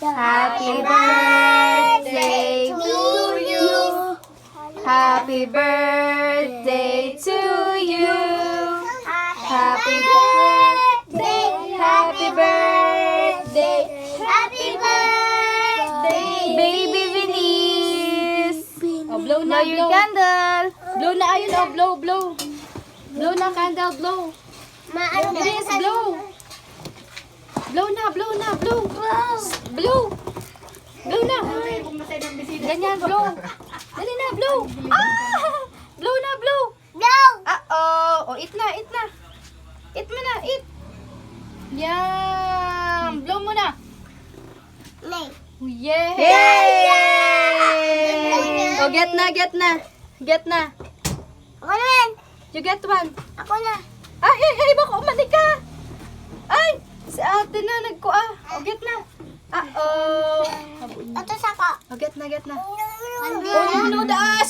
Happy birthday to you. Happy birthday to you. Happy birthday, happy birthday, happy birthday, baby Venice. Oh, blow na, Blow your blow. candle. Blow na, ayun, oh, blow, blow. Blow na, candle, blow. Maano Bilis, blow. Blow na, blow na, blow. Blow. Blow na. Ganyan, blow. Dali na, blow. Ah! Blow na, blow. Blow! Oh, eat na, eat na. Eat mo na, eat. Yum. Blow mo na. Nay. Yay! Yay! Oh, get na, get na. Get na. Ako naman. You get one. Ako na. Ay, baka umalik ka. Ay, si ate na nagkuha. Oh, get na. Oh. Ito sa ko. Oh, get na, get na. Hindi Oh, no, daas.